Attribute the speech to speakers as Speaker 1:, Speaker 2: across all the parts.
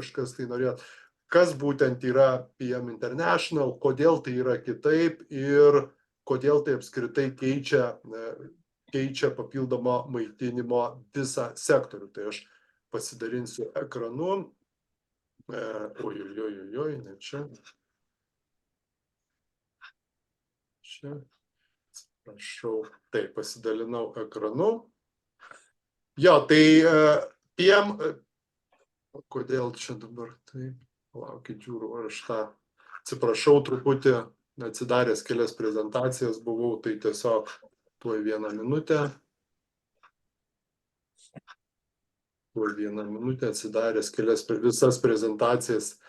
Speaker 1: kažkas tai norėt. Kas būtent yra PM International, kodėl tai yra kitaip ir kodėl tai apskritai keičia papildomo maitinimo visą sektorių. Tai aš pasidalinsiu ekranu. Ojojojojoj, ne čia. Čia. Prašau. Taip, pasidalinau ekranu. Jo, tai PM... Kodėl čia dabar taip? Palaukit, žiūriu, aš tą atsiprašau truputį, atsidaręs kelias prezentacijas buvau, tai tiesiog tuoj vieną minutę. Tuoj vieną minutę atsidaręs kelias visas prezentacijas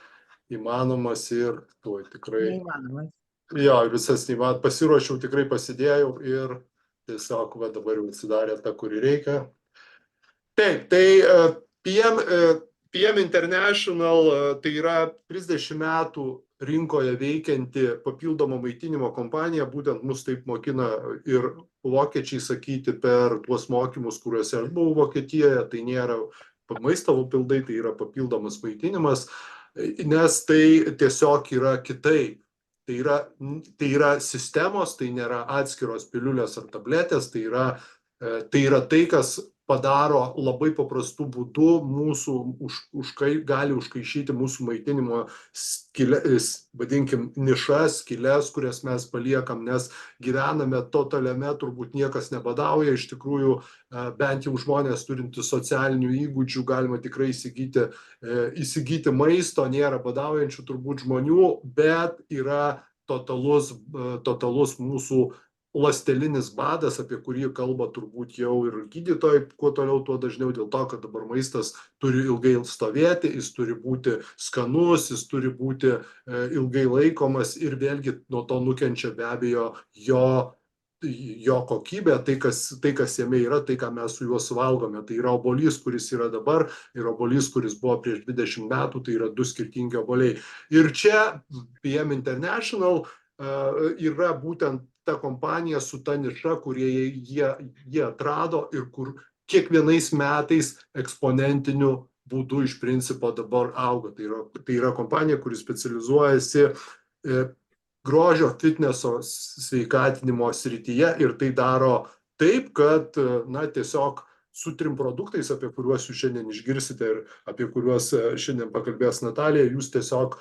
Speaker 1: įmanomas ir tuoj tikrai...
Speaker 2: Neįmanomas.
Speaker 1: Jo, visas neįmanomas. Pasiruošiau, tikrai pasidėjau ir tiesiog va dabar jau atsidarė tą, kurį reikia. Taip, tai PM International tai yra 30 metų rinkoje veikianti papildomo maitinimo kompanija, būtent mus taip mokina ir vokiečiai sakyti per tuos mokymus, kuriuose aš buvau Vokietijoje, tai nėra maisto papildai, tai yra papildomas maitinimas, nes tai tiesiog yra kitaip. Tai yra sistemos, tai nėra atskiros piliulės ar tabletės, tai yra tai, kas padaro labai paprastų būdų mūsų, gali užkaišyti mūsų maitinimo skylės, vadinkim, nišas, skylės, kurias mes paliekam, nes gyvename totaliame, turbūt niekas nebadauja, iš tikrųjų, bent jau žmonės turinti socialinių įgūdžių, galima tikrai įsigyti maisto, nėra badaujančių turbūt žmonių, bet yra totalus mūsų ląstelinis badas, apie kurį kalba turbūt jau ir gydytojai, kuo toliau, tuo dažniau, dėl to, kad dabar maistas turi ilgai stovėti, jis turi būti skanus, jis turi būti ilgai laikomas ir vėlgi nuo to nukenčia be abejo jo kokybė, tai kas jame yra, tai ką mes su juo suvalgome. Tai yra obuolys, kuris yra dabar, ir obuolys, kuris buvo prieš 20 metų, tai yra du skirtingi obuoliai. Ir čia PM International yra būtent ta kompanija su ta niša, kurie jie atrado ir kur kiekvienais metais eksponentiniu būdu iš principo dabar auga. Tai yra kompanija, kuri specializuojasi grožio, fitneso, sveikatinimo srityje ir tai daro taip, kad tiesiog su 3 produktais, apie kuriuos jūs šiandien išgirsite ir apie kuriuos šiandien pakalbės Natalija, jūs tiesiog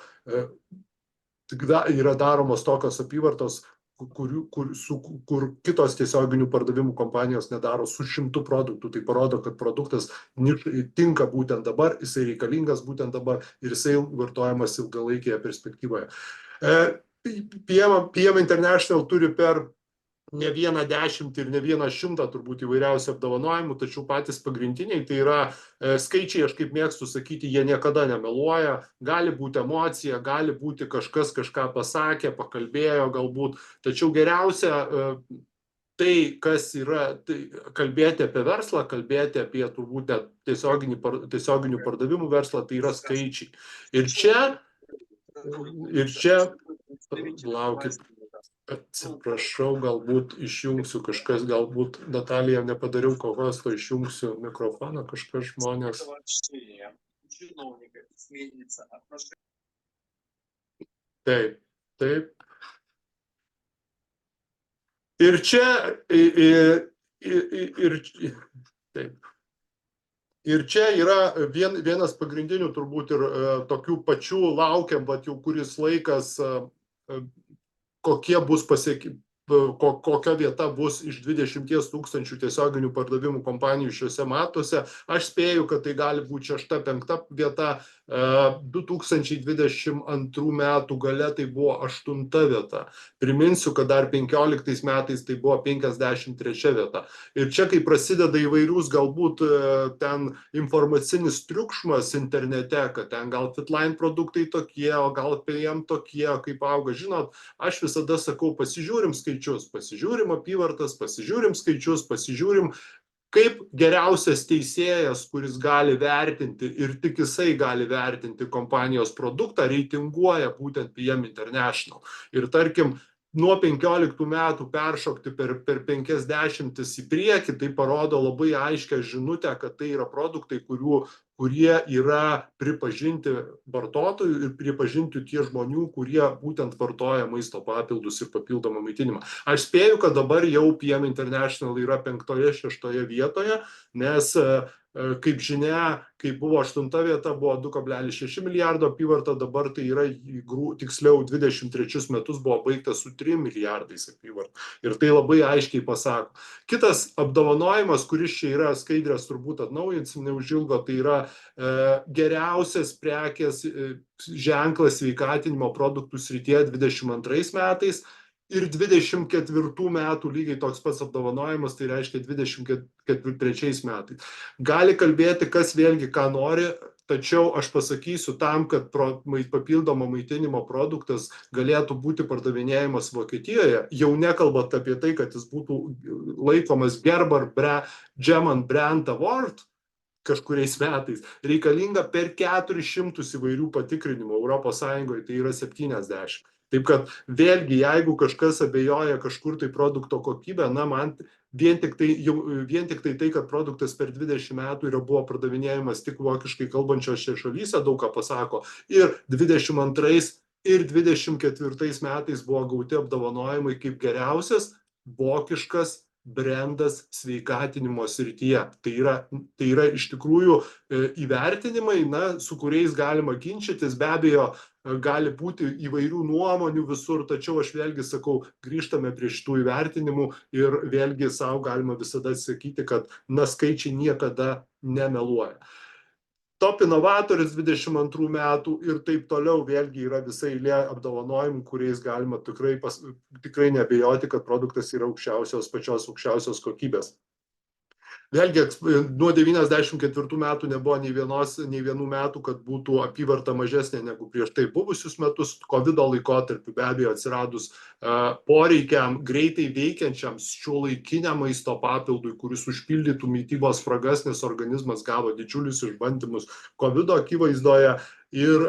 Speaker 1: yra daromos tokios apyvartos, kur kitos tiesioginių pardavimų kompanijos nedaro su 100 produktų. Tai parodo, kad produktas tinka būtent dabar, jisai reikalingas būtent dabar ir jisai vartojamas ilgalaikėje perspektyvoje. PM International turi per ne vieną 10 ir ne vieną 100 turbūt įvairiausių apdovanojimų, tačiau patys pagrindiniai tai yra skaičiai, aš kaip mėgstu sakyti, jie niekada nemeluoja, gali būti emocija, gali būti kažkas kažką pasakė, pakalbėjo galbūt, tačiau geriausia tai, kas yra, kalbėti apie verslą, kalbėti apie turbūt tiesioginių pardavimų verslą, tai yra skaičiai. Ir čia, laukit. Atsiprašau, galbūt išjungsiu kažkas, galbūt Natalija nepadariau kokios, to išjungsiu mikrofoną, kažkas žmonės. Taip. Ir čia, ir čia yra vienas pagrindinių turbūt ir tokių pačių laukiam, bet jau kuris laikas, kokia vieta bus iš 20 000 tiesioginių pardavimų kompanijų šiuose matuose. Aš spėju, kad tai gali būti 6-5 vieta. 2022 metų gale tai buvo 8 vieta. Priminsiu, kad dar 15 metais tai buvo 53 vieta. Ir čia, kai prasideda įvairius galbūt ten informacinis triukšmas internete, kad ten gal Fitline produktai tokie, o gal PM tokie, kaip auga. Žinot, aš visada sakau, pasižiūrim skaičius, pasižiūrim apyvartas, pasižiūrim skaičius, pasižiūrim, kaip geriausias teisėjas, kuris gali vertinti ir tik jisai gali vertinti kompanijos produktą, reitinguoja būtent PM International. Ir tarkim, nuo 15 metų peršokti per 50 į priekį, tai parodo labai aiškią žinutę, kad tai yra produktai, kurių kurie yra pripažinti vartotojų ir pripažinti tie žmonių, kurie būtent vartoja maisto papildus ir papildomą maitinimą. Aš spėju, kad dabar jau PM International yra 5-6 vietoje, nes kaip žinia, kai buvo 8 vieta, buvo 2,6 milijardo apyvarta, dabar tai yra, tiksliau, 23 metus buvo baigta su 3 milijardais apyvarta. Ir tai labai aiškiai pasako. Kitas apdovanojimas, kuris čia yra, skaidrės turbūt atnaujinsim neužilgo, tai yra geriausias prekės ženklas sveikatinimo produktų srityje 22 metais. Ir 24 metų lygiai toks pats apdovanojimas, tai reiškia 23 metais. Gali kalbėti, kas vėlgi ką nori, tačiau aš pasakysiu tam, kad papildomo maitinimo produktas galėtų būti pardavinėjimas Vokietijoje, jau nekalbant apie tai, kad jis būtų laikomas Gerber German Brand Award kažkuriais metais, reikalinga per 400 įvairių patikrinimų, Europos Sąjungoje tai yra 70. Taip kad vėlgi, jeigu kažkas abejoja kažkur tai produkto kokybę, na, man vien tik tai, kad produktas per 20 metų yra buvo pardavinėjimas tik vokiškai kalbančiose šalyse, daug ką pasako. Ir 22 ir 24 metais buvo gauti apdovanojimai kaip geriausias vokiškas brendas sveikatinimo srityje. Tai yra iš tikrųjų įvertinimai, na, su kuriais galima ginčytis, be abejo, gali būti įvairių nuomonių visur, tačiau aš vėlgi sakau, grįžtame prie šitų įvertinimų ir vėlgi savo galima visada sakyti, kad na, skaičiai niekada nemeluoja. Top inovatorius 22 metų ir taip toliau, vėlgi yra visai eilė apdovanojimų, kuriais galima tikrai neabejoti, kad produktas yra pačios aukščiausios kokybės. Vėlgi, nuo 94 metų nebuvo nei vienų metų, kad būtų apyvarta mažesnė negu prieš tai buvusius metus. COVID-o laikotarpiu be abejo atsiradus poreikiam greitai veikiančiam šiuolaikiniam maisto papildui, kuris užpildytų mitybos spragas, nes organizmas gavo didžiulius išbandymus COVID-o akivaizdoje. Ir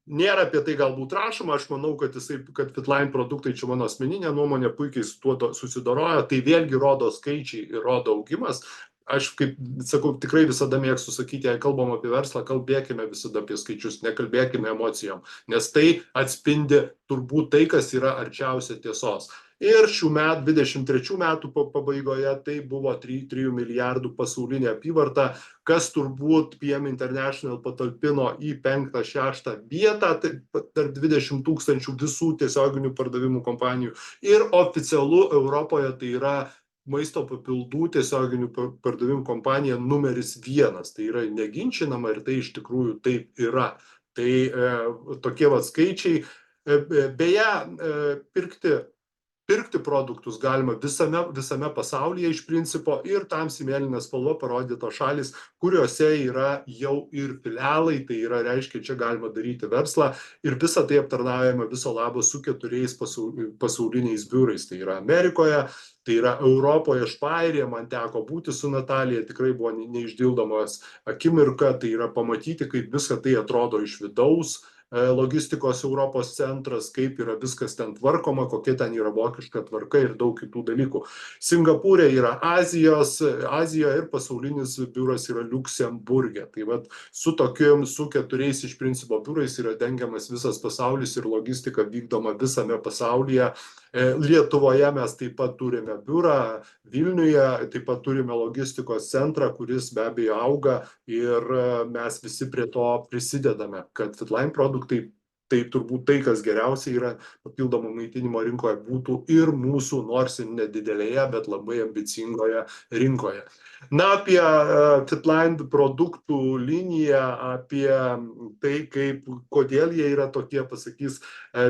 Speaker 1: nėra apie tai galbūt rašoma, aš manau, kad Fitline produktai, čia mano asmeninė nuomonė, puikiai su tuo susidoroja, tai vėlgi rodo skaičiai ir rodo augimas. Aš, kaip sakau, tikrai visada mėgstu sakyti, jei kalbam apie verslą, kalbėkime visada apie skaičius, nekalbėkime emocijom, nes tai atspindi turbūt tai, kas yra arčiausia tiesos. Ir šių metų, 23 metų pabaigoje, tai buvo 3 milijardų pasaulinė apyvarta, kas turbūt PM International patalpino į 5-6 vietą, tarp 20 000 visų tiesioginių pardavimų kompanijų. Ir oficialu Europoje tai yra maisto papildų tiesioginių pardavimų kompanija numeris 1. Tai yra neginčinama ir tai iš tikrųjų taip yra. Tai tokie va skaičiai. Beje, pirkti produktus galima visame pasaulyje iš principo ir tamsiai mėlyna spalva parodytos šalys, kuriuose yra jau ir filialai, tai yra, reiškia, čia galima daryti verslą ir visą tai aptarnaujama viso labo su 4 pasauliniais biurais. Tai yra Amerikoje, tai yra Europoje, Špairėje, man teko būti su Natalija, tikrai buvo neišdildomas akimirka, tai yra pamatyti, kaip visą tai atrodo iš vidaus, logistikos Europos centras, kaip yra viskas ten tvarkoma, kokia ten yra vokiška tvarka ir daug kitų dalykų. Singapūre yra Azijoje ir pasaulinis biuras yra Liuksemburge. Tai vat su 4 iš principo biurais yra dengiamas visas pasaulis ir logistika vykdoma visame pasaulyje. Lietuvoje mes taip pat turime biurą, Vilniuje taip pat turime logistikos centrą, kuris be abejo auga ir mes visi prie to prisidedame, kad Fitline produktai, tai turbūt tai, kas geriausiai yra papildomo maitinimo rinkoje, būtų ir mūsų, nors ir nedidelėje, bet labai ambicingoje rinkoje. Na, apie Fitline produktų liniją, apie tai, kodėl jie yra tokie, pasakys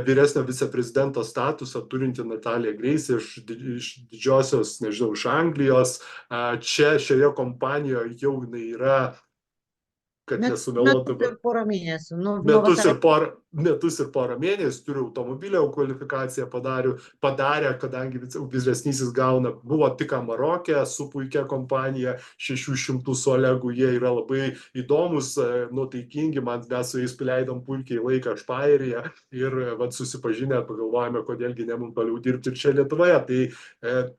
Speaker 1: vyresnio viceprezidento statusą turinti Natalija Grace iš didžiosios, nežinau, iš Anglijos. Čia šioje kompanijoje jau jinai yra, kad nesumeluotų. Metus ir porą mėnesių, turi automobilio kvalifikaciją padarė, kadangi vyresnysis buvo tik Marokė su puikia kompanija, 600 kolegų, jie yra labai įdomus, nuotaikingi, mes su jais leidom puikiai laiką Špairėje ir susipažinę pagalvojame, kodėlgi ne mums toliau dirbti ir čia Lietuvoje. Tai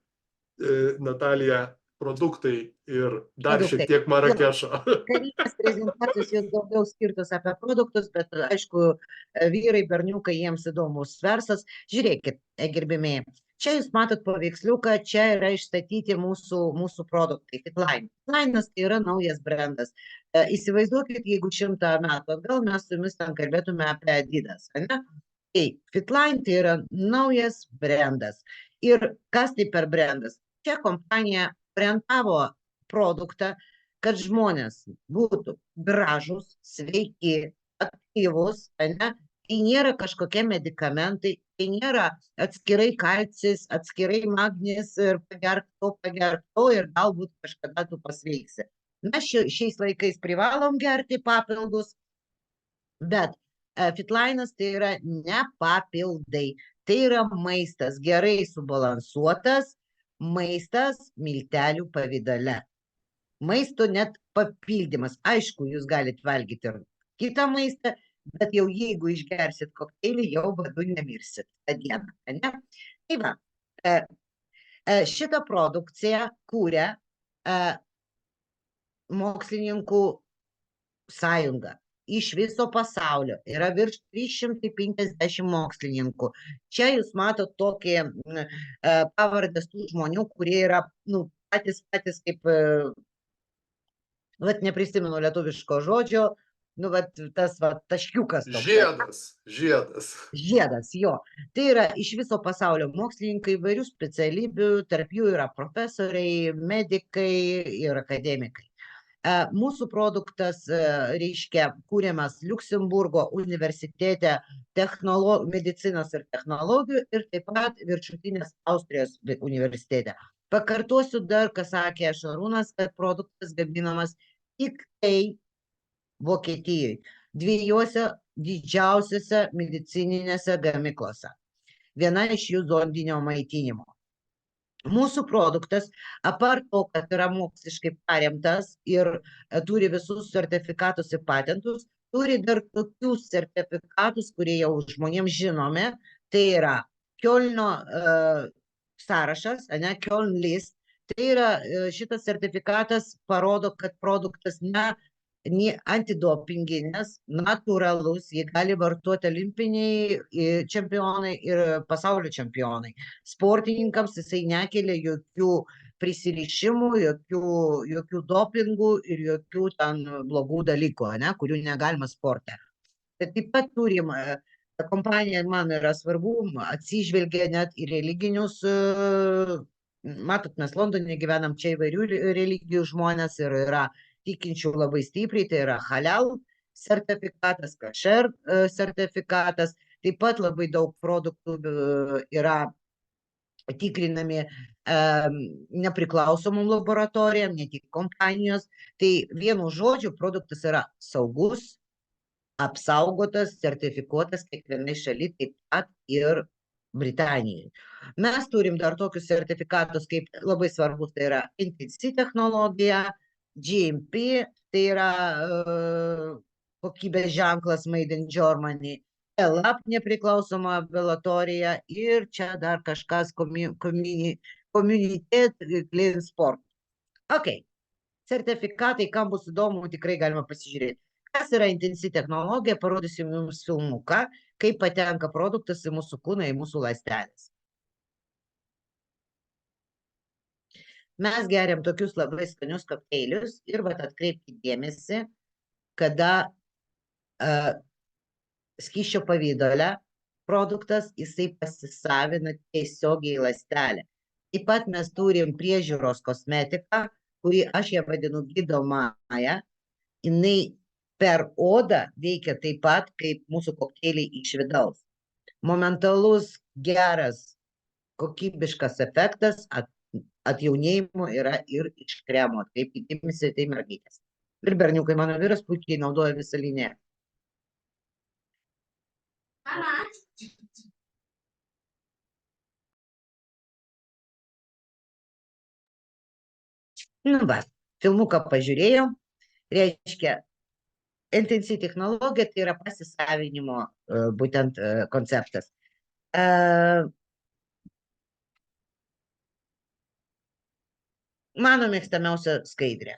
Speaker 1: Natalija produktai ir dar šiek
Speaker 2: Produktai.
Speaker 1: tiek Marakešo.
Speaker 2: Karinės prezentacijos jos daugiau skirtos apie produktus, bet aišku, vyrai, berniukai, jiems įdomus verslas. Žiūrėkit, gerbimieji, čia jūs matot paveiksliuką, čia yra išstatyti mūsų produktai. Fitline. Fitline'as tai yra naujas brandas. Įsivaizduokit, jeigu 100 metų atgal mes su jumis ten kalbėtume apie Adidas, ne? Tai Fitline tai yra naujas brandas. Ir kas tai per brandas? Čia kompanija orientavo produktą, kad žmonės būtų gražūs, sveiki, aktyvus, ne? Tai nėra kažkokie medikamentai, tai nėra atskirai kalcis, atskirai magnis ir pagerk to ir galbūt kažkada tu pasveiksi. Mes šiais laikais privalom gerti papildus, bet Fitline'as tai yra ne papildai, tai yra maistas, gerai subalansuotas maistas miltelių pavidale. Maisto net papildymas. Aišku, jūs galite valgyti ir kitą maistą, bet jau jeigu išgersit kokteilį, jau badu nemirsit tą dieną. Ne? Tai va, šitą produkciją kūrė mokslininkų sąjunga. Iš viso pasaulio yra virš 350 mokslininkų. Čia jūs matot tokį pavardės tų žmonių, kurie yra patys kaip neprisimenu lietuviško žodžio, tas taškiukas toks. Žiedas, jo. Tai yra iš viso pasaulio mokslininkai, įvairių specialybių, tarp jų yra profesoriai, medikai ir akademikai. Mūsų produktas, reiškia, kūriamas Liuksemburgo universitete medicinos ir technologijų ir taip pat Viršutinės Austrijos universitete. Pakartosiu dar, ką sakė Šarūnas, kad produktas gaminamas tik tai Vokietijoje, 2 didžiausiose medicininėse gamyklose. Viena iš jų zondinio maitinimo. Mūsų produktas, apart to, kad yra moksliškai paremtas ir turi visus sertifikatus ir patentus, turi dar tokius sertifikatus, kurie jau žmonėms žinomi, tai yra Kiolno sąrašas, Kioln list. Tai yra šitas sertifikatas parodo, kad produktas ne antidopinginis, natūralus, jį gali vartoti olimpiniai čempionai ir pasaulio čempionai. Sportininkams jisai nekelia jokių prisirišimų, jokių dopingų ir jokių ten blogų dalykų, kurių negalima sporte. Taip pat turim, kompanija, man yra svarbu, atsižvelgia net į religinius, matot, mes Londone gyvenam, čia įvairių religijų žmonės ir yra tikinčių labai stipriai, tai yra halal sertifikatas, kasher sertifikatas, taip pat labai daug produktų yra tikrinami nepriklausomom laboratorijom, ne tik kompanijos, tai vienu žodžiu produktas yra saugus, apsaugotas, sertifikuotas kiekvienai šaly, taip pat ir Britanijai. Mes turim dar tokius sertifikatus, kaip labai svarbus, tai yra NTC technologija, GMP, tai yra kokybės ženklas Made in Germany, ELAP nepriklausoma laboratorija ir čia dar kažkas Community Clean Sport. Ok, sertifikatai, kam bus įdomu, tikrai galima pasižiūrėti. Kas yra NTC technologija, parodysiu jums filmuką, kaip patenka produktas į mūsų kūną, į mūsų ląstelės. Mes geriam tokius labai skanius kokteilius ir atkreipkite dėmesį, kada skysčio pavydale produktas jisai pasisavina tiesiogiai į ląstelę. Taip pat mes turim priežiūros kosmetiką, kurį aš ją vadinu gydomąją. Jinai per odą veikia taip pat, kaip mūsų kokteiliai iš vidaus. Momentalus, geras, kokybiškas efektas atjaunėjimo yra ir iš kremo, taip įtimisi, tai mergaitės. Ir berniukai, mano vyras puikiai naudoja visą liniją. Filmuką pažiūrėjom, reiškia, NTC technologija tai yra pasisavinimo būtent konceptas. mano mėgstamiausia skaidrė.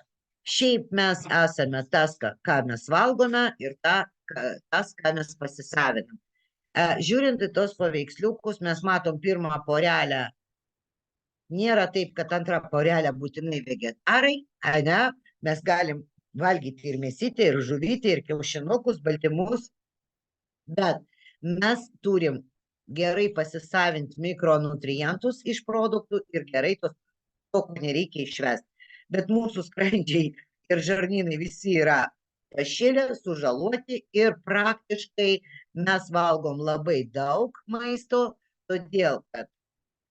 Speaker 2: Šiaip mes esame tas, ką mes valgome ir tas, ką mes pasisavinam. Žiūrint į tos paveiksliukus, mes matom pirmą porelę. Nėra taip, kad antrą porelę būtinai vegetarai, ne? Mes galim valgyti ir mėsytę, ir žuvytę, ir kiaušinukus, baltymus, bet mes turim gerai pasisavinti mikronutrientus iš produktų ir gerai to, ko nereikia išvesti. Bet mūsų skrandžiai ir žarnynai visi yra pašėlę, sužaloti ir praktiškai mes valgom labai daug maisto, todėl kad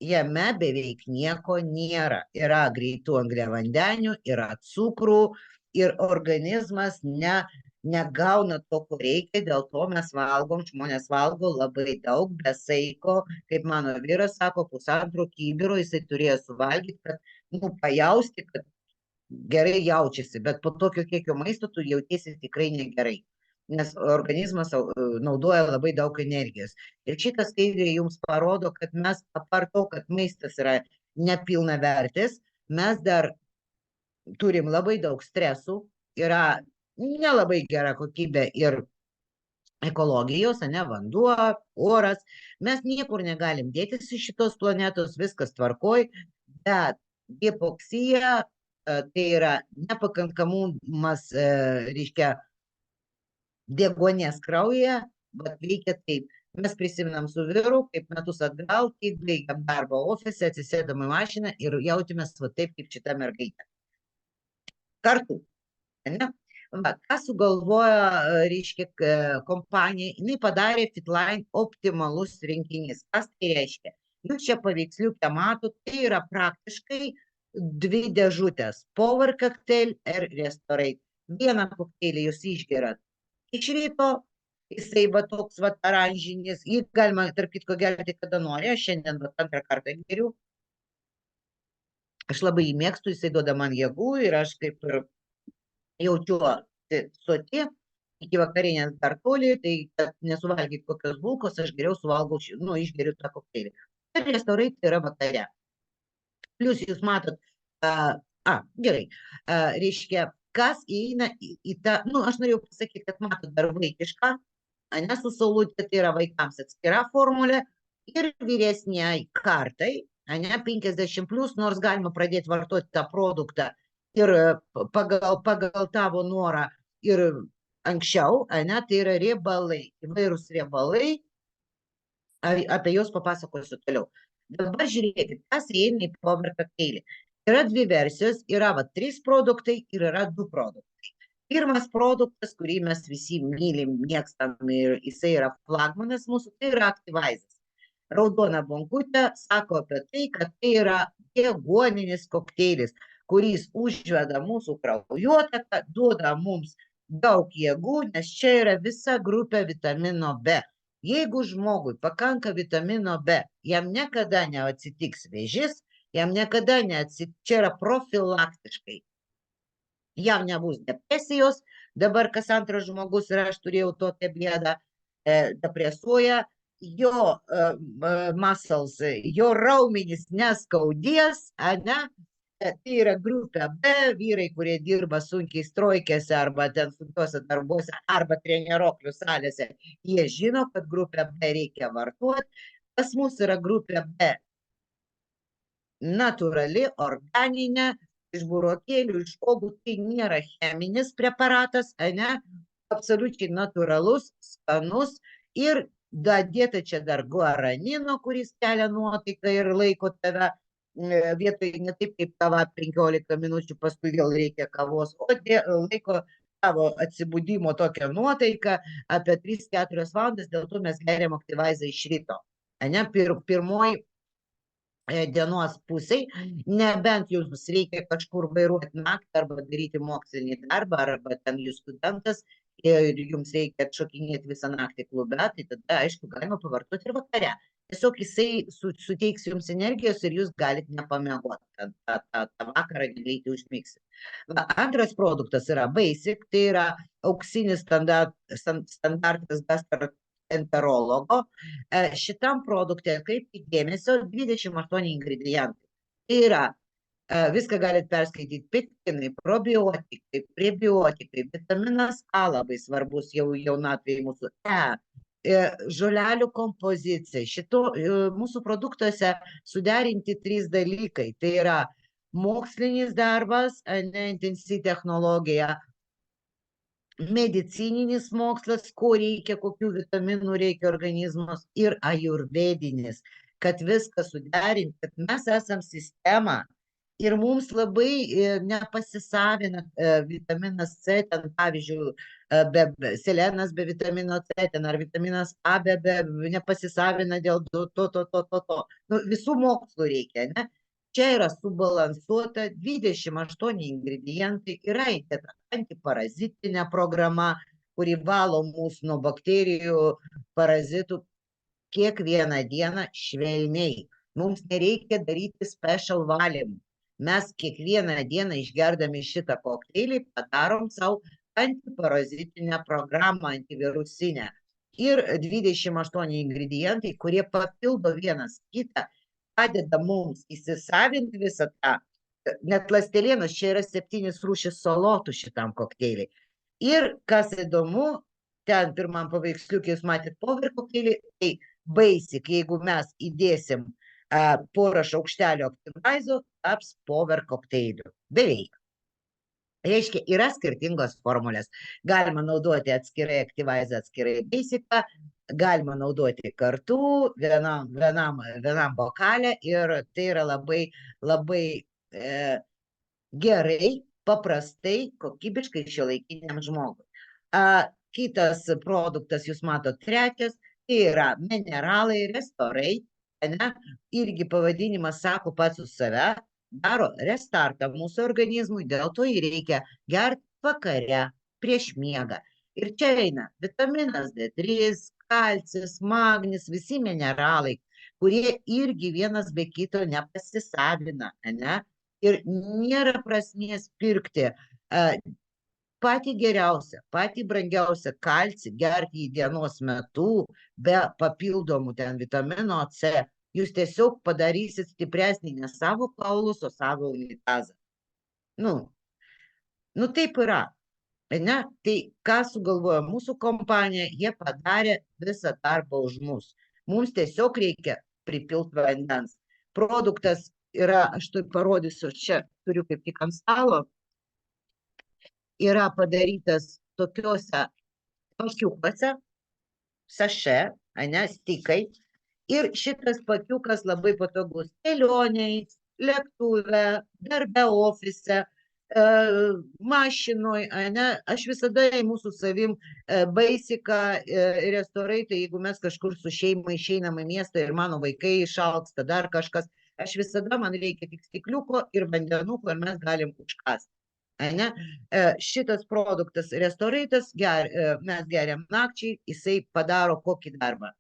Speaker 2: jame beveik nieko nėra. Yra greitų angliavandenių, yra cukrų ir organizmas negauna to, ko reikia, dėl to mes valgom, žmonės valgo labai daug, be saiko, kaip mano vyras sako, 1,5 kibiro jisai turėjo suvalgyti, kad pajausti, kad gerai jaučiasi, bet po tokio kiekio maisto tu jautiesi tikrai negerai, nes organizmas naudoja labai daug energijos. Ir šitas skaidrė jums parodo, kad mes, apart to, kad maistas yra nepilnavertis, mes dar turim labai daug stresų, yra nelabai gera kokybė ir ekologijos, vanduo, oras. Mes niekur negalim dėtis iš šitos planetos, viskas tvarkoj, bet hipoksija tai yra nepakankamumas, reiškia, deguonies kraujyje, bet veikia taip. Mes prisiminam su vyru, kaip metus atgal, kai baigiam darbą ofise, atsisėdam į mašiną ir jautimės va taip, kaip šita mergaitė. Kartu, ne? Va, ką sugalvojo, reiškia, kompanija, jinai padarė Fitline optimalus rinkinys. Kas tai reiškia? Jūs čia paveiksliukę matot, tai yra praktiškai 2 dėžutės. Power cocktail ir Restorate. Vieną kokteilį jūs išgerat iš ryto, jisai va toks va oranžinis, jį galima tarp kitko gerti kada nori, aš šiandien va 2 kartą geriu. Aš labai jį mėgstu, jisai duoda man jėgų ir aš kaip ir jaučiuosi soti iki vakarinės dar toli, tai kad nesuvalgyti kokios bulkos, aš geriau suvalgau, išgeriu tą kokteilį. Ir Restorate yra vakare. Plius jūs matot, gerai, reiškia, kas įeina į tą, aš norėjau pasakyti, kad matot dar vaikišką, su saulutė, tai yra vaikams atskira formulė, ir vyresniai kartai, 50+, nors galima pradėti vartoti tą produktą ir pagal tavo norą ir anksčiau, tai yra riebalai, įvairūs riebalai, apie juos papasakosiu toliau. Dabar žiūrėkit, kas įeina į Power Cocktailį. Yra 2 versijos, yra 3 produktai ir yra 2 produktai. Pirmas produktas, kurį mes visi mylim, mėgstam ir jisai yra flagmanas mūsų, tai yra Activizas. Raudona bonkutė sako apie tai, kad tai yra deguoninis kokteilis, kuris užveda mūsų kraujotaką, duoda mums daug jėgų, nes čia yra visa grupė vitamino B. Jeigu žmogui pakanka vitamino B, jam niekada neatsitiks vėžys, jam niekada neatsitiks, čia yra profilaktiškai. Jam nebus depresijos, dabar kas antras žmogus, ir aš turėjau tokią bėdą, depresuoja, jo muscles, jo raumenys neskaudės, tai yra grupė B, vyrai, kurie dirba sunkiai strojkėse arba ten sunkiuose darbuose arba treniruoklių salėse, jie žino, kad grupę B reikia vartoti. Pas mus yra grupė B natūrali, organinė, iš burokėlių, iš uogų, tai nėra cheminis preparatas, absoliučiai natūralus, skanus ir dadėta čia dar guaranino, kuris kelia nuotaiką ir laiko tave vietoj ne taip kaip kava 15 minučių, paskui vėl reikia kavos, o laiko tavo atsibudimo tokią nuotaiką apie 3-4 valandas, dėl to mes geriam Activizą iš ryto. Pirmoj dienos pusėj, nebent jums reikia kažkur vairuoti naktį arba daryti mokslinį darbą, arba ten jūs studentas ir jums reikia atšokinėti visą naktį klube, tai tada, aišku, galima pavartoti ir vakare. Tiesiog jisai suteiks jums energijos ir jūs galite nepamiegoti tą vakarą greitai užmigsit. Antras produktas yra Basic, tai yra auksinis standartas gastroenterologo. Šitam produkte, kaip dėmesio, 28 ingredientai. Tai yra Viską galit perskaityti: piktinai, probiotikai, prebiotikai, vitaminas A labai svarbus jau jaunatvėj mūsų, žolelių kompozicija. Mūsų produktuose suderinti 3 dalykai. Tai yra mokslinis darbas, intensyvi technologija, medicininis mokslas, ko reikia, kokių vitaminų reikia organizmas, ir ajurvedinis, kad viską suderinti, kad mes esam sistema. Ir mums labai nepasisavina vitaminas C, ten pavyzdžiui, selenas be vitamino C, ten ar vitaminas A nepasisavina dėl to. Nu, visų mokslų reikia, ne? Čia yra subalansuota 28 ingredientai, yra antiparazitinė programa, kuri valo mūsų nuo bakterijų, parazitų kiekvieną dieną švelniai. Mums nereikia daryti special valymų. Mes kiekvieną dieną išgerdami šitą kokteilį padarom savo antiparazitinę programą, antivirusinę. Ir 28 ingredientai, kurie papildo vienas kitą, padeda mums įsisavinti visą tą. Net ląstelienos, čia yra 7 rūšis salotų šitam kokteiliai. Ir kas įdomu, ten pirmam paveiksliukė jūs matėt power kokteilį, tai basic, jeigu mes įdėsim porą šaukštelių Activaizo, taps power kokteilių. Beveik. Reiškia, yra skirtingos formulės. Galima naudoti atskirai Activaizą, atskirai Basicą, galima naudoti kartu vienam bokalę, ir tai yra labai gerai, paprastai, kokybiškai šiuolaikiniam žmogui. Kitas produktas, jūs matot, trečias, tai yra mineralai, restorai, ne? Irgi pavadinimas sako pats už save, daro restartą mūsų organizmui, dėl to jį reikia gerti vakare, prieš miegą. Ir čia eina vitaminas D3, kalcis, magnis, visi mineralai, kurie irgi vienas be kito nepasisavina, ne? Ir nėra prasmės pirkti patį geriausią, patį brangiausią kalcį, gerti į dienos metu, be papildomų ten vitamino C. Jūs tiesiog padarysit stipresnį ne savo kaulus, o savo unitazą. Nu taip yra. Ne? Tai ką sugalvojo mūsų kompanija, jie padarė visą darbą už mus. Mums tiesiog reikia pripilti vandens. Produktas yra, aš tai parodysiu, čia turiu kaip tik ant stalo, yra padarytas tokiuose pakiukuose, saše, ne, stikai. Ir šitas pakiukas labai patogus kelioniai, lėktuve, darbe, ofise, mašinoj, ne? Aš visada į mūsų savim Basicą, restorai, tai jeigu mes kažkur su šeima išeinam į miestą ir mano vaikai išalksta, dar kažkas, aš visada, man reikia tik stikliuko ir vandenuko, ir mes galim užkasti. Ne? Šitas produktas restoraitas, mes geriam nakčiai, jisai padaro kokį darbą.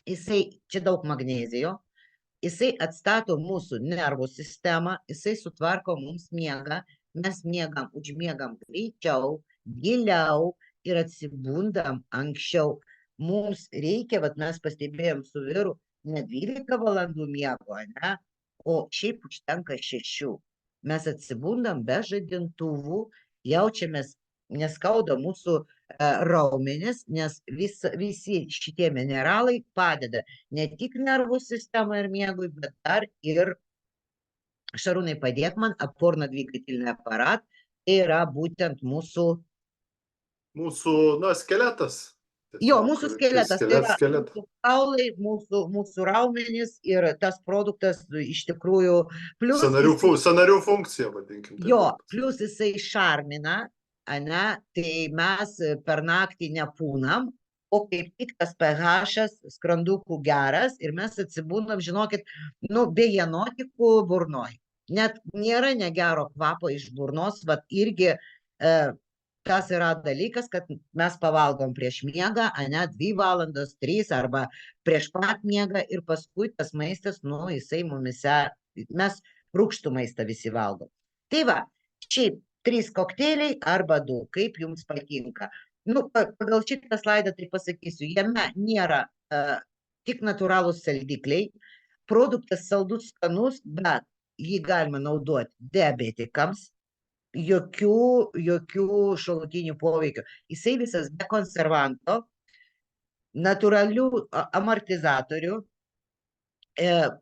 Speaker 2: Jisai, čia daug magnezijo, jisai atstato mūsų nervų sistemą, jisai sutvarko mums miegą, mes užmiegam greičiau, giliau ir atsibundam anksčiau. Mums reikia, mes pastebėjom su vyru, ne 12 valandų miego, ne? O šiaip užtenka 6. Mes atsibundam be žadintuvų, jaučiamės, neskauda mūsų raumenis, nes visi šitie mineralai padeda ne tik nervų sistemai ir miegui, bet dar ir, Šarūnai, padėk man, опорно-двигательный аппарат, tai yra būtent mūsų
Speaker 1: skeletas.
Speaker 2: Jo, mūsų skeletas, tai yra mūsų kaulai, mūsų raumenys, ir tas produktas iš tikrųjų plius...
Speaker 1: Sąnarių funkcija, vadinkim.
Speaker 2: Jo, plius jisai šarmina, ne, tai mes per naktį nepūnam, o kaip tik tas pH-as skrandukų geras, ir mes atsibundam, žinokit, be jenotikų burnoj. Net nėra negero kvapo iš burnos, irgi tas yra dalykas, kad mes pavalgom prieš miegą, ne 2 valandas, 3 arba prieš pat miegą, ir paskui tas maistas, jisai mumise, mes rūgštų maistą visi valgom. Tai va, šiaip 3 kokteiliai arba 2, kaip jums patinka. Pagal šitą slaidą tai pasakysiu, jame nėra tik natūralūs saldikliai, produktas saldus, skanus, bet jį galima naudoti diabetikams, jokių šalutinių poveikių. Jisai visas be konservanto, natūralių amortizatorių,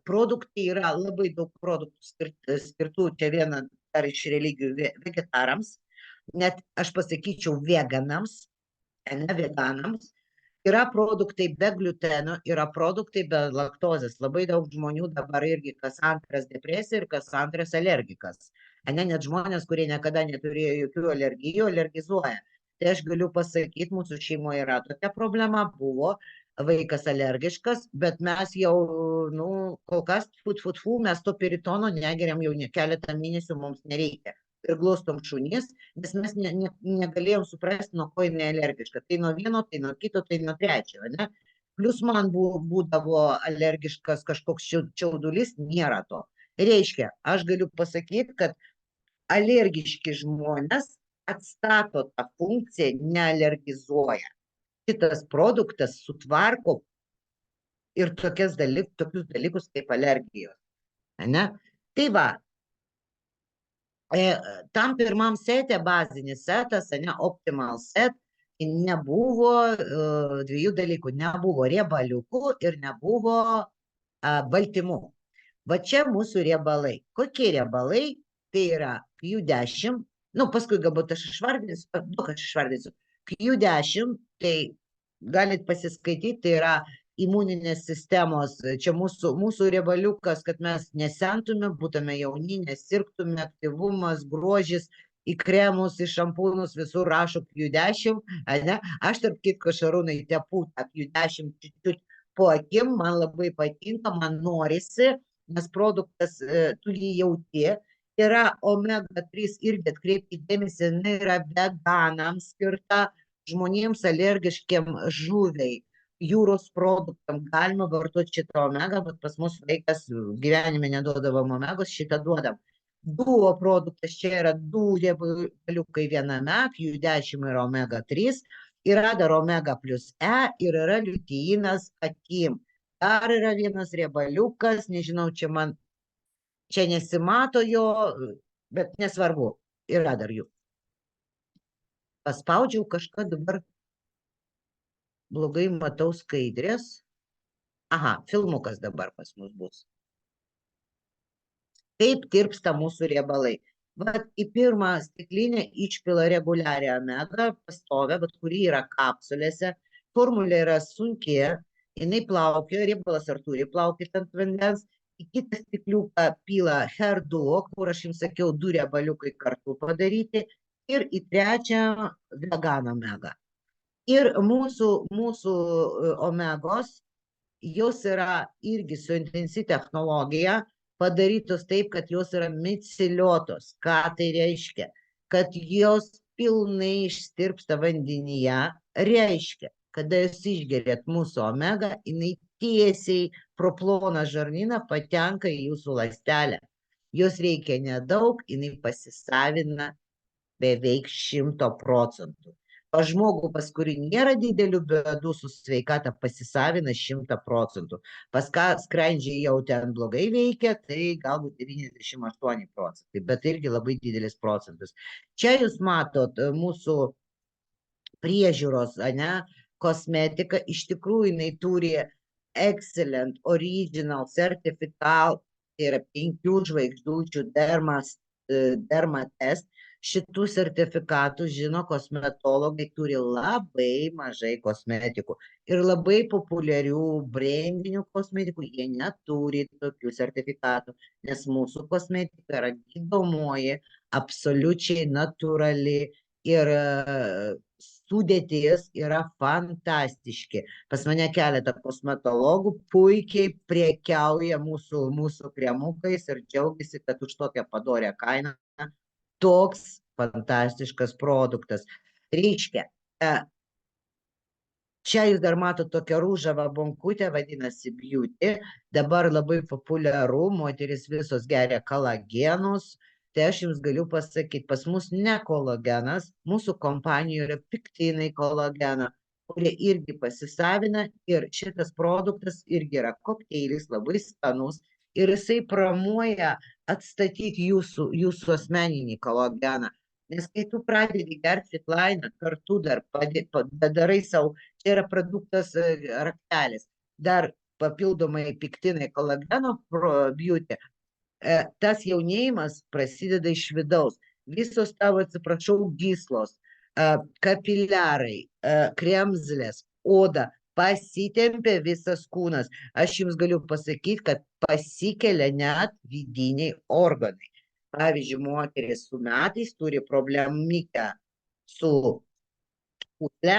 Speaker 2: produktai yra labai daug produktų skirtų, čia viena dar iš religijų vegetarams, net aš pasakyčiau veganams, ne veganams. Yra produktai be gliuteno, yra produktai be laktozės. Labai daug žmonių dabar irgi kas antras depresija ir kas antras alergikas. Net žmonės, kurie niekada neturėjo jokių alergijų, alergizuoja. Tai aš galiu pasakyti, mūsų šeimoje yra tokia problema, buvo vaikas alergiškas, bet mes jau, kol kas, mes to piritono negeriam jau keletą mėnesių, mums nereikia. Ir glostom šunis, nes mes negalėjom suprasti, nuo ko jinai alergiška. Tai nuo vieno, tai nuo kito, tai nuo trečio, ne? Plus man būdavo alergiškas kažkoks čiaudulys, nėra to. Reiškia, aš galiu pasakyti, kad alergiški žmonės atstato tą funkciją, nealergizuoja. Šitas produktas sutvarko ir tokius dalykus kaip alergijos. Ne? Tai va, tam pirmam sete, bazinis setas, optimal set, nebuvo dviejų dalykų, nebuvo riebaliukų ir nebuvo baltymų. Va čia mūsų riebalai. Kokie riebalai? Tai yra Q10, paskui galbūt aš išvardinsiu, Q10, tai galit pasiskaityti, tai yra imuninės sistemos, čia mūsų riebaliukas, kad mes nesentume, būtume jauni, nesirgtume, aktyvumas, grožis, į kremus, į šampūnus, visur rašo Q10, ne? Aš tarp kitko, Šarūnai, tepu tą Q10 po akim, man labai patinka, man norisi, nes produktas, tu jį jauti, yra omega 3 irgi atkreipkite dėmesį, jinai yra veganams skirta, žmonėms alergiškiem žuviai, jūros produktam galima vartoti šitą omegą, bet pas mus vaikas gyvenime neduodavom omegos, šitą duodam. Duo produktas, čia yra du riebaliukai viename, Q10 yra omega 3, yra dar omega plus E ir yra liuteinas akim. Dar yra vienas riebaliukas, nežinau, čia nesimato jo, bet nesvarbu, yra dar jų. Paspaudžiau kažką, dabar blogai matau skaidrės. Aha, filmukas dabar pas mus bus. Kaip tirpsta mūsų riebalai. Vat į pirmą stiklinę išpila reguliarią omegą, pastovę, bet kuri yra kapsulėse. Formulė yra sunki, jinai plaukioja, riebalas ar turi plaukti ant vandens. Į kitą stikliuką pila HER2, kur aš jums sakiau, 2 riebaliukai kartu padaryti. Ir į trečią veganą omegą. Ir mūsų omegos, jos yra irgi su intensyvi technologija, padarytos taip, kad jos yra miciliotos. Ką tai reiškia? Kad jos pilnai ištirpsta vandenyje, reiškia, kada jūs išgeriat mūsų omegą, jinai tiesiai pro ploną žarnyną patenka į jūsų ląstelę. Jos reikia nedaug, jinai pasisavina beveik 100%. Pas žmogų, pas kurį nėra didelių bėdų su sveikata, pasisavina 100%. Pas ką skrandžiai jau ten blogai veikia, tai galbūt 98%, bet irgi labai didelis procentas. Čia jūs matot mūsų priežiūros, kosmetika, iš tikrųjų jinai turi excellent, original, certificat, tai yra 5 žvaigždučių dermatest. Šitų sertifikatų žino kosmetologai, turi labai mažai kosmetikų. Ir labai populiarių brandinių kosmetikų, jie neturi tokių sertifikatų, nes mūsų kosmetika yra gydomoji, absoliučiai natūrali ir sudėtis yra fantastiški. Pas mane keletą kosmetologų puikiai prekiauja mūsų kremukais ir džiaugiasi, kad už tokią padorią kainą toks fantastiškas produktas. Reiškia, čia jūs dar matot tokią rūžavą bonkutę, vadinasi beauty, dabar labai populiaru, moteris visos geria kolagenus, tai aš jums galiu pasakyti, pas mus ne kolagenas, mūsų kompanijoje yra piktinai kolageną, kurie irgi pasisavina ir šitas produktas irgi yra kokteilis, labai skanus, ir jisai pramuoja atstatyti jūsų asmeninį kolageną. Nes kai tu pradedi gerti Fitlainą, kartu dar darai savo, čia yra produktas raktelis, dar papildomai piktinai kolageno beauty, tas jaunėjimas prasideda iš vidaus. Visos tavo, atsiprašau, gyslos, kapiliarai, kremzlės, oda, pasitempia visas kūnas. Aš jums galiu pasakyti, kad pasikelia net vidiniai organai. Pavyzdžiui, moteris su metais turi problemikę su pūsle,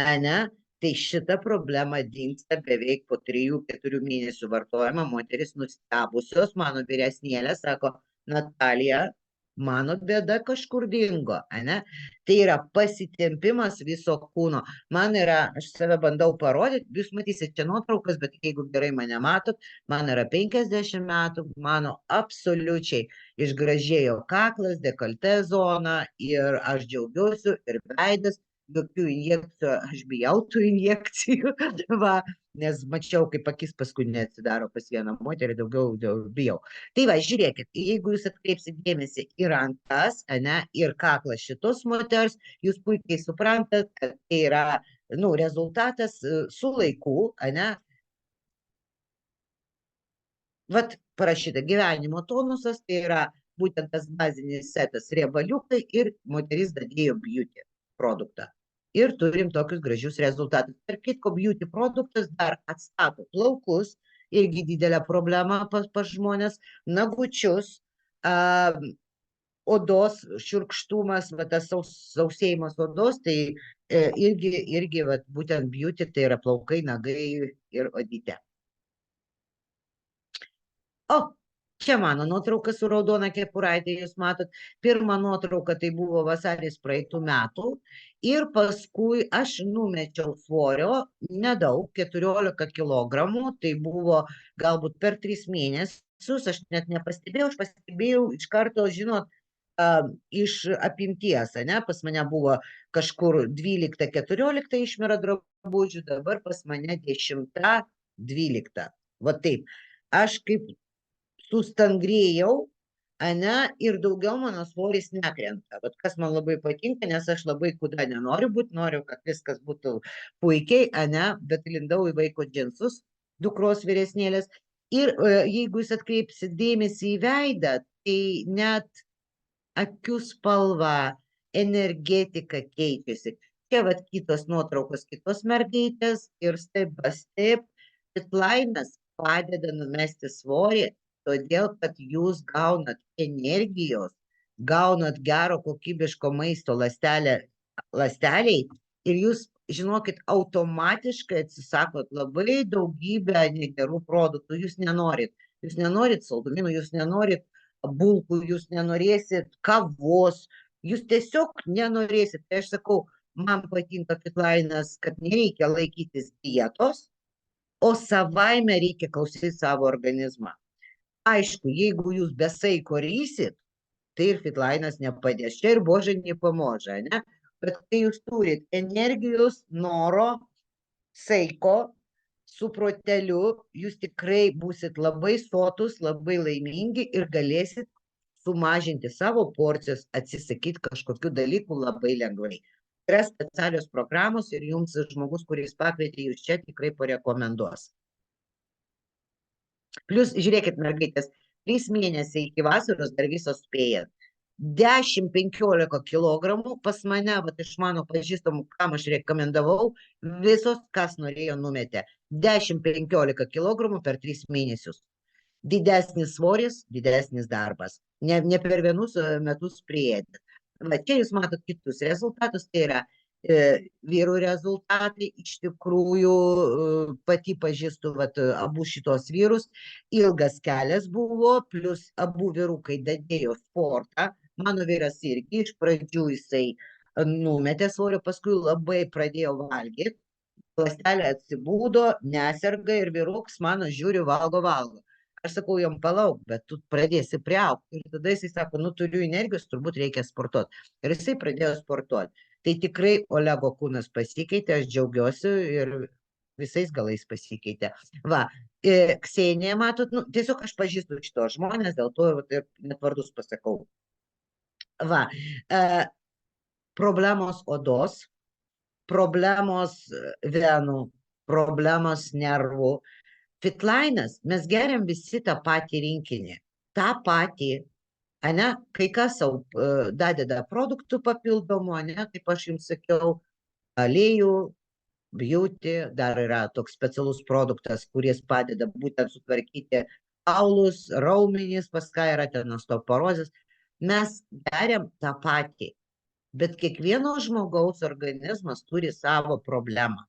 Speaker 2: ane, tai šita problema dingsta beveik po 3-4 mėnesių vartojama. Moteris nustebusios, mano vyresnėlė, sako, Natalija, mano bėda kažkur dingo, ane? Tai yra pasitempimas viso kūno. Man yra, aš save bandau parodyti, jūs matysite čia nuotraukas, bet jeigu gerai mane matot, man yra 50 metų, mano absoliučiai išgražėjo kaklas, dekoltė zona ir aš džiaugiuosi ir veidas, jokių injekcijų, aš bijau tų injekcijų, va, nes mačiau, kaip akis paskui neatsidaro pas vieną moterį, daugiau bijau. Tai va, žiūrėkit, jeigu jūs atkreipsit dėmesį į rankas, ane, ir kaklą šitos moters, jūs puikiai suprantat, kad tai yra, rezultatas su laiku, ane. Vat parašyta gyvenimo tonusas, tai yra būtent tas bazinis setas riebaliukai ir moteris dadėjo beauty produktą. Ir turim tokius gražius rezultatus. Tarp kitko, beauty produktas dar atstato plaukus, irgi didelė problema pas žmonės, nagučius, odos šiurkštumas, tas sausėjimas odos, tai irgi būtent beauty, tai yra plaukai, nagai ir odytė. O, čia mano nuotrauka su raudona kepuraitė, jūs matot, pirma nuotrauka tai buvo vasaris praeitų metų ir paskui aš numečiau svorio, nedaug, 14 kilogramų, tai buvo galbūt per 3 mėnesius, aš net nepastebėjau, aš pastebėjau iš karto, žinot, iš apimties, ne, pas mane buvo kažkur 12-14 išmera drabužių, dabar pas mane 10-12, va taip, aš kaip sustangrėjau, ane, ir daugiau mano svoris nekrenta. Vat kas man labai patinka, nes aš labai kuda nenoriu būti, noriu, kad viskas būtų puikiai, ane, bet lindau į vaiko džinsus, dukros vyresnėlės. Ir jeigu jūs atkreipsit dėmesį į veidą, tai net akių spalva, energetika keičiasi. Čia vat kitos nuotraukos, kitos mergaitės ir step by step, Fitlainas padeda numesti svorį, todėl, kad jūs gaunat energijos, gaunat gero kokybiško maisto ląsteliai ir jūs, žinokit, automatiškai atsisakot labai daugybę negerų produktų. Jūs nenorit saldumynų, jūs nenorit bulkų, jūs nenorėsit kavos, jūs tiesiog nenorėsit. Tai aš sakau, man patinka Fitlainas, kad nereikia laikytis dietos, o savaime reikia klausyti savo organizmą. Aišku, jeigu jūs be saiko rysit, tai ir Fitlainas nepadės. Čia ir Boža nepamoža, ne? Bet kai jūs turit energijos, noro, saiko, su proteliu, jūs tikrai būsit labai sotus, labai laimingi ir galėsit sumažinti savo porcijas, atsisakyti kažkokių dalykų labai lengvai. Yra specialios programos ir jums žmogus, kuris pakvietė jūs čia, tikrai parekomenduos. Plius, žiūrėkit, mergaitės, 3 mėnesiai iki vasaros dar visos spėjat. 10-15 kilogramų pas mane, vat iš mano pažįstamų, kam aš rekomendavau, visos, kas norėjo, numetė. 10-15 kilogramų per 3 mėnesius. Didesnis svoris, didesnis darbas. Ne per vienus metus priėdėt. Va, čia jūs matot kitus rezultatus, tai yra vyrų rezultatai, iš tikrųjų pati pažįstu abu šitos vyrus, ilgas kelias buvo, plus abu vyrukai dadėjo sportą, mano vyras irgi iš pradžių jisai numetė svorio, paskui labai pradėjo valgyti, ląstelė atsibūdo, neserga ir vyruks mano žiūri, valgo. Aš sakau, jam palauk, bet tu pradėsi priaugti. Ir tada jisai sako, turiu energijos, turbūt reikia sportuoti. Ir jisai pradėjo sportuoti. Tai tikrai Olego kūnas pasikeitė, aš džiaugiuosi ir visais galais pasikeitė. Va, Ksenija, matot, nu, tiesiog aš pažįstu šito žmonės, dėl to ir net vardus pasakau. Va, problemos odos, problemos venų, problemos nervų. Fitlainas, mes geriam visi tą patį rinkinį, tą patį, ane, kai kas sau dadeda produktų papildomų, ane, kaip aš jums sakiau, aliejų, beauty, dar yra toks specialus produktas, kuris padeda būtent sutvarkyti kaulus, raumenys, pas ką yra ten osteoporozės. Mes geriam tą patį, bet kiekvieno žmogaus organizmas turi savo problemą.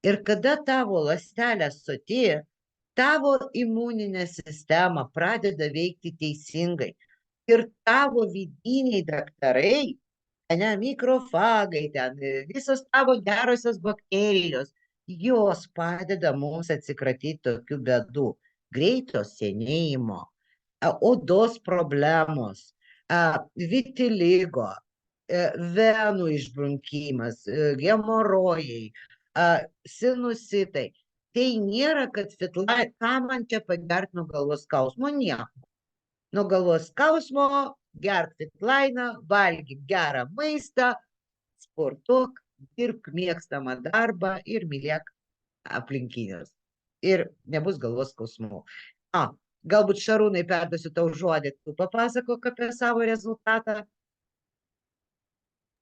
Speaker 2: Ir kada tavo ląstelė soti, tavo imuninė sistema pradeda veikti teisingai. Ir tavo vidiniai daktarai, ne, mikrofagai, ten, visos tavo gerosios bakterijos, jos padeda mums atsikratyti tokių bėdų. Greito senėjimo, odos problemos, vitiligo, venų išbrunkimas, hemorojai, sinusitai. Tai nėra, kad Fitline, ką man čia pagert nuo galvos skausmo, nieko. Nuo galvos skausmo, gerk Fitlainą, valgyk gerą maistą, sportuok, dirbk mėgstamą darbą ir mylėk aplinkinius. Ir nebus galvos skausmų. Galbūt Šarūnai perduosiu tau žodį, tu papasakok apie savo rezultatą.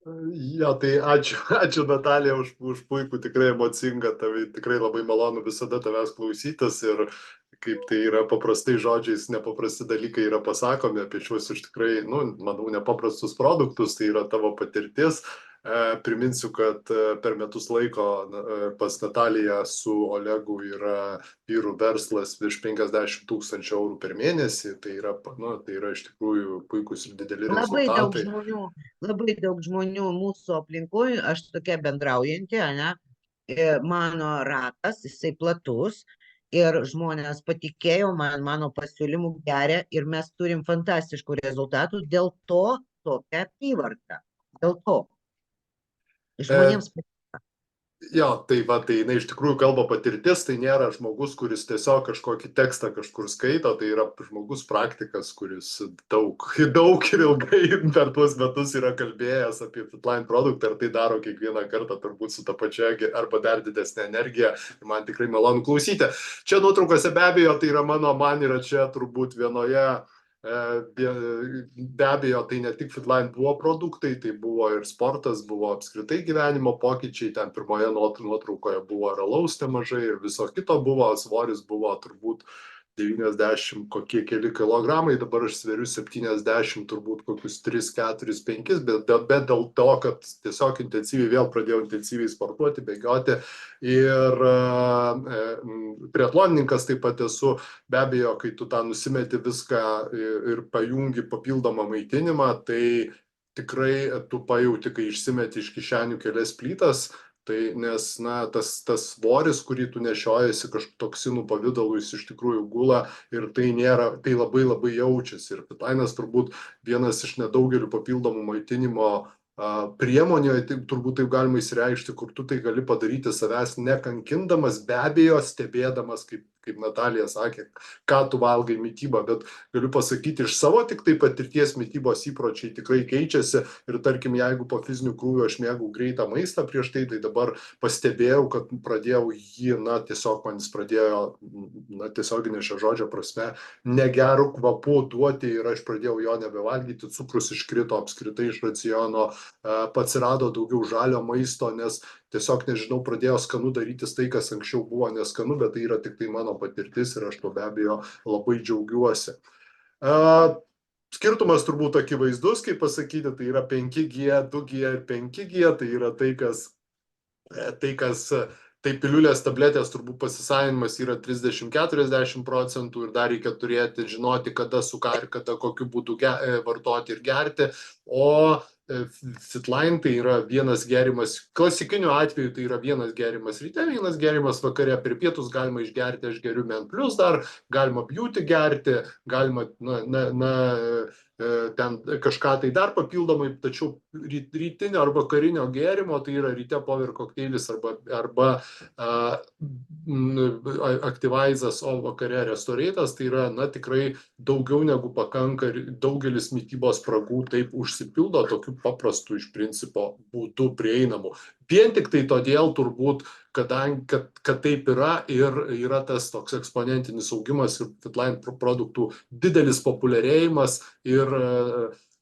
Speaker 1: Ja, tai ačiū Natalija už puikų, tikrai emocingą, tikrai labai malonu visada tavęs klausytis ir kaip tai yra paprastai žodžiais, nepaprasti dalykai yra pasakomi apie šiuos iš tikrai, manau, nepaprastus produktus, tai yra tavo patirtis. Priminsiu, kad per metus laiko pas Nataliją su Olegu yra vyrų verslas virš 50 000 eurų per mėnesį, tai yra iš tikrųjų puikus ir dideli rezultatai.
Speaker 2: Labai daug žmonių mūsų aplinkoje, aš tokia bendraujanti, ne, mano ratas, jisai platus ir žmonės patikėjo mano pasiūlymų geria ir mes turim fantastiškų rezultatų, dėl to tokia apyvarta, dėl to. Žmonėms
Speaker 1: Jo, tai jinai iš tikrųjų kalba patirtis, tai nėra žmogus, kuris tiesiog kažkokį tekstą kažkur skaito, tai yra žmogus praktikas, kuris daug ir ilgai per tuos metus yra kalbėjęs apie Fitline produktą ir tai daro kiekvieną kartą turbūt su ta pačia arba dar didesnė energija ir man tikrai malonu klausyti. Čia nuotraukose be abejo, tai yra man yra čia turbūt vienoje. Be abejo, tai ne tik Fitline buvo produktai, tai buvo ir sportas, buvo apskritai gyvenimo pokyčiai, ten pirmoje nuotraukoje buvo ir alaus nemažai ir viso kito buvo, svoris buvo turbūt 90 kokie keli kilogramai, dabar aš sveriu 70, turbūt kokius 3, 4, 5, bet dėl to, kad tiesiog vėl pradėjau intensyviai sportuoti, bėgioti ir triatlonininkas taip pat esu, be abejo, kai tu tą nusimeti viską ir pajungi papildomą maitinimą, tai tikrai tu pajauti, kai išsimeti iš kišenių kelias plytas, tai nes, tas svoris, kurį tu nešiojasi kažkokiu toksinų pavidalu, jis iš tikrųjų gula ir tai labai labai jaučiasi. Ir Fitline'as turbūt vienas iš nedaugelių papildomų maitinimo priemonė, turbūt taip galima įsireikšti, kur tu tai gali padaryti savęs nekankindamas, be abejo, stebėdamas, kaip Natalija sakė, ką tu valgai mitybą, bet galiu pasakyti, iš savo tik tai patirties mitybos įpročiai tikrai keičiasi ir tarkim, jeigu po fizinių krūvių aš mėgau greitą maistą prieš tai dabar pastebėjau, kad pradėjau jį, tiesiog man jis pradėjo, tiesioginė šio žodžio prasme, negerų kvapų duoti ir aš pradėjau jo nebevalgyti, cukrus iškrito apskritai iš raciono, atsirado daugiau žalio maisto, nes tiesiog, nežinau, pradėjo skanu darytis tai, kas anksčiau buvo neskanu, bet tai yra tik tai mano patirtis ir aš to be abejo labai džiaugiuosi. Skirtumas turbūt akivaizdus, kaip pasakyti, tai yra 5G, 2G ir 5G, tai yra tai piliulės tabletės turbūt pasisavinimas yra 30–40% ir dar reikia žinoti, kada su ką ir kada kokiu būdu vartoti ir gerti, o Fitline tai yra vienas gėrimas, klasikiniu atveju tai yra vienas gėrimas ryte, vienas gėrimas vakare, per pietus galima išgerti, aš geriu Men Plus dar, galima beauty gerti, galima ten kažką tai dar papildomai, tačiau rytinio arba karinio gėrimo, tai yra ryte power kokteilis arba aktyvaizas, o vakare restoreitas, tai yra, na, tikrai daugiau negu pakanka ir daugelis mitybos spragų taip užsipildo tokiu paprastu iš principo būdu prieinamu. Vien tik tai todėl turbūt, kad taip yra ir yra tas toks eksponentinis augimas ir Fitline produktų didelis populiarėjimas ir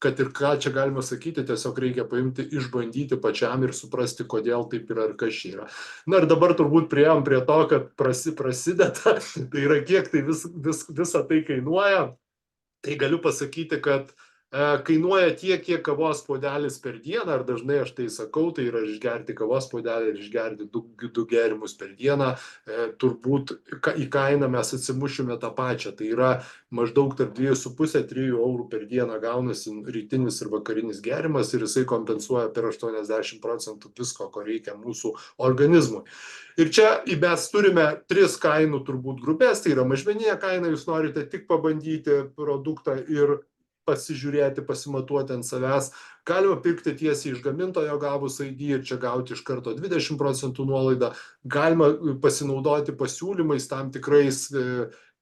Speaker 1: kad ir ką čia galima sakyti, tiesiog reikia paimti, išbandyti pačiam ir suprasti, kodėl taip yra ir kas čia yra. Na ir dabar turbūt priėjom prie to, kad prasideda, tai yra kiek tai visą tai kainuoja. Tai galiu pasakyti, kad kainuoja tiek, kiek kavos puodelis per dieną, ar dažnai aš tai sakau, tai yra išgerti kavos puodelį ir išgerti du gėrimus per dieną, turbūt į kainą mes atsimušime tą pačią, tai yra maždaug tarp 2,5–3 eurų per dieną gaunasi rytinis ir vakarinis gėrimas ir jisai kompensuoja per 80% visko, ko reikia mūsų organizmui. Ir čia mes turime 3 kainų turbūt grupės, tai yra mažmeninė kaina, jūs norite tik pabandyti produktą ir pasižiūrėti, pasimatuoti ant savęs. Galima pirkti tiesiai iš gamintojo gavus ID ir čia gauti iš karto 20% nuolaidą. Galima pasinaudoti pasiūlymais tam tikrais,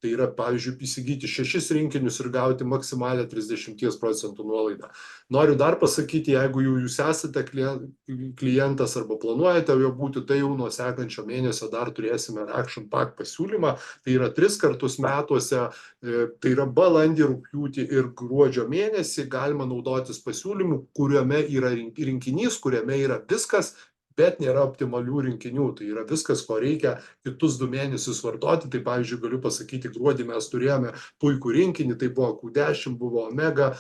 Speaker 1: tai yra, pavyzdžiui, įsigyti 6 rinkinius ir gauti maksimalią 30% nuolaidą. Noriu dar pasakyti, jeigu jūs esate klientas arba planuojate jo būti, tai jau nuo sekančio mėnesio dar turėsime Action Pack pasiūlymą. Tai yra 3 kartus metuose, tai yra balandį, rugpjūtį ir gruodžio mėnesį galima naudotis pasiūlymu, kuriame yra rinkinys, kuriame yra viskas, bet nėra optimalių rinkinių. Tai yra viskas, ko reikia kitus 2 mėnesius vartoti. Tai pavyzdžiui, galiu pasakyti, gruodį mes turėjome puikų rinkinį, tai buvo Q10, buvo Omega,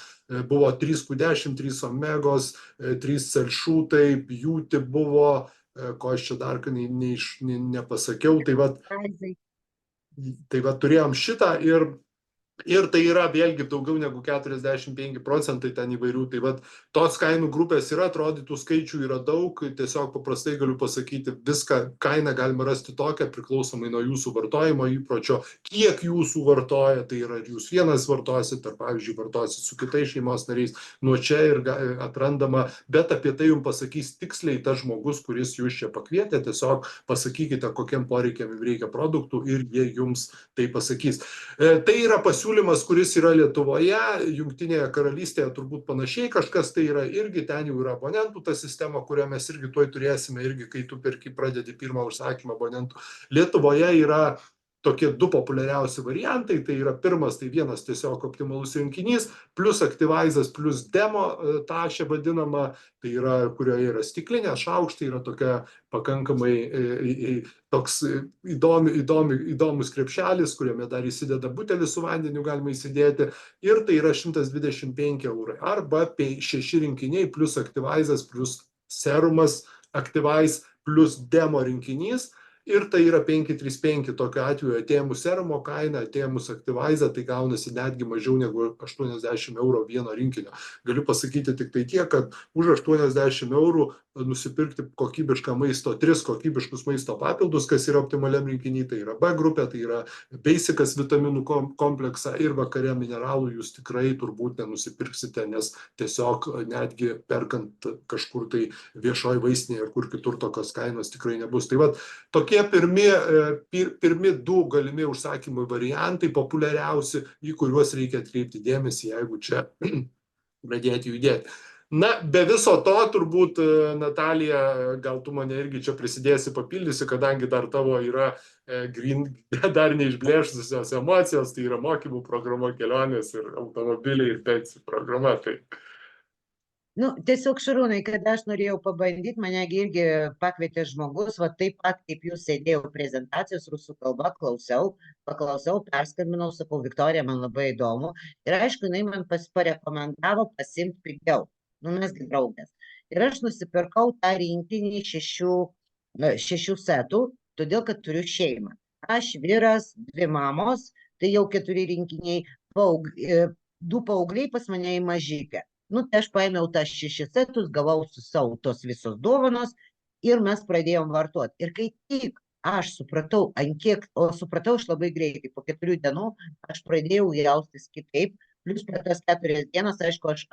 Speaker 1: buvo 3 Q10, 3 Omegos, 3 Celšūtai, Beauty buvo, ko aš čia dar nepasakiau. Tai va turėjom šitą ir tai yra vėlgi daugiau negu 45% ten įvairių. Tai vat tos kainų grupės yra, atrodytų skaičių yra daug, tiesiog paprastai galiu pasakyti, viską kainą galima rasti tokią priklausomai nuo jūsų vartojimo įpročio, kiek jūsų vartoja, tai yra jūs vienas vartosit, ar pavyzdžiui vartosit su kitais šeimos nariais, nuo čia ir atrandama, bet apie tai jums pasakys tiksliai tas žmogus, kuris jūs čia pakvietė, tiesiog pasakykite, kokiem poreikiam reikia produktų ir jie jums tai pasakys. Tai yra pasiūlymas, kuris yra Lietuvoje, Jungtinėje karalystėje turbūt panašiai kažkas, tai yra irgi ten jau yra abonentų ta sistema, kurią mes irgi tuoj turėsime, irgi kai tu pradedi pirmą užsakymą abonentų. Lietuvoje yra tokie 2 populiariausi variantai, tai yra pirmas, tai vienas tiesiog optimalus rinkinys, plus aktyvaizas, plus demo tašė vadinama, tai yra, kurioje yra stiklinė, šaukštai, yra tokia pakankamai toks įdomus krepšelis, kuriame dar įsideda butelį su vandeniu, galima įsidėti, ir tai yra 125 eurai, arba 6 rinkiniai, plus aktyvaizas, plus serumas, aktyvaiz, plus demo rinkinys. Ir tai yra 535, tokiu atveju atėmus serumo kainą, atėmus aktyvaizą, tai gaunasi netgi mažiau negu 80 eurų vieno rinkinio. Galiu pasakyti tik tai tiek, kad už 80 eurų nusipirkti kokybišką maisto, 3 kokybiškus maisto papildus, kas yra optimaliam rinkiny, tai yra B grupė, tai yra basicas vitaminų kompleksą ir vakare mineralų jūs tikrai turbūt nenusipirksite, nes tiesiog netgi perkant kažkur tai viešoj vaistinėje ir kur kitur tokios kainos tikrai nebus. Tai vat, tokie pirmi 2 galimi užsakymai variantai, populiariausi, į kuriuos reikia atkreipti dėmesį, jeigu čia pradėti judėti. Na, be viso to, turbūt, Natalija, gal tu mane irgi čia prisidėsi, papildysi, kadangi dar tavo yra dar neišblėšusios emocijos, tai yra mokymų programa, kelionės ir automobiliai ir pensijų programa. Tai...
Speaker 2: Nu, tiesiog, Šarūnai, kada aš norėjau pabandyti, mane irgi pakvietė žmogus, va taip pat kaip jūs sėdėjau prezentacijos rusų kalba, paklausiau, perskambinau, sakau, Viktorija, man labai įdomu. Ir aišku, jinai man parekomendavo pasimti pigiau. Nu, mesgi draugės. Ir aš nusipirkau tą rinkinį 6 setų, todėl, kad turiu šeimą. Aš, vyras, 2 mamos, tai jau 4 rinkiniai, 2 paaugliai pas mane į mažykę. Nu, tai aš paėmiau tas 6 setus, gavau su savo tos visos dovanos ir mes pradėjom vartoti. Ir kai tik aš supratau, supratau aš labai greitai, po 4 dienų aš pradėjau jaustis kitaip, Plius per tas 4 dienas, aišku, aš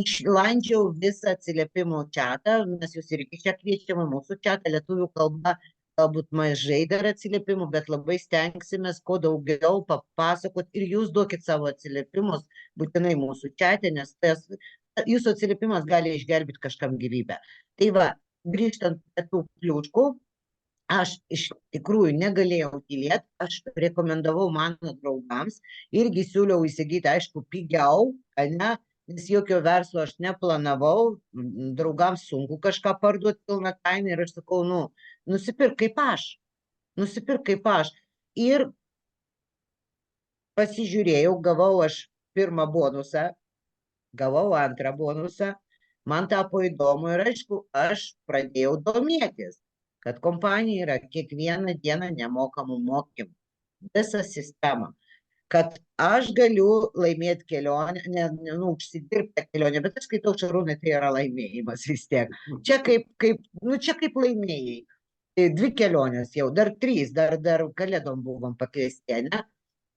Speaker 2: išlandžiau visą atsiliepimų čatą, mes jūs ir iki čia kviečiame mūsų čatą, lietuvių kalba, galbūt mažai dar atsiliepimų, bet labai stengsimės kuo daugiau papasakot ir jūs duokit savo atsiliepimus būtinai mūsų čatė, nes jūsų atsiliepimas gali išgelbėti kažkam gyvybę. Tai va, grįžtant prie tų pliuškų, aš iš tikrųjų negalėjau tylėti, aš rekomendavau mano draugams, irgi siūliau įsigyti, aišku, pigiau, ne, nes jokio verslo aš neplanavau, draugams sunku kažką parduoti pilną kainą ir aš sakau, nusipirk kaip aš. Ir pasižiūrėjau, gavau aš pirmą bonusą, gavau antrą bonusą, man tapo įdomu ir aišku, aš pradėjau domėtis, kad kompanija yra kiekvieną dieną nemokamų mokymų, visą sistemą, kad aš galiu laimėti kelionę, užsidirbti kelionę, bet aš skaitau, Šarūnai, tai yra laimėjimas vis tiek. Čia kaip laimėjai. 2 kelionės jau, dar 3, dar kalėdom buvom pakviesti, ne?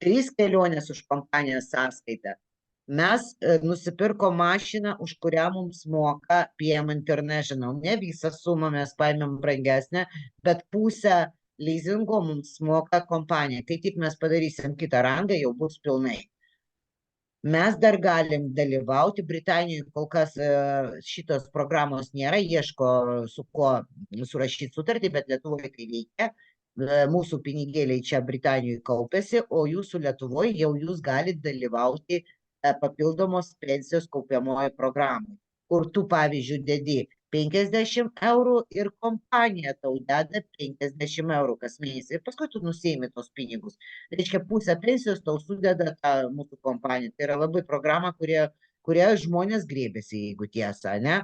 Speaker 2: 3 kelionės už kompanijos sąskaitą. Mes nusipirko mašiną, už kurią mums moka PM International. Ne visą sumą mes paėmėm brangesnę, bet pusę lizingo mums moka kompanija. Kai tik mes padarysim kitą rangą, jau bus pilnai. Mes dar galim dalyvauti. Britanijoje kol kas šitos programos nėra, ieško su kuo surašyti sutartį, bet Lietuvoje tai veikia. Mūsų pinigėliai čia Britanijoje kaupiasi, o jūsų Lietuvoje jau jūs galite dalyvauti papildomos pensijos kaupiamoje programai, kur tu, pavyzdžiui, dedi 50 eurų ir kompanija tau deda 50 eurų kas mėnesį ir paskui tu nusiimi tos pinigus. Reiškia, pusę pensijos tau sudeda ta mūsų kompanija. Tai yra labai programa, kurie žmonės grėbėsi, jeigu tiesa, ne?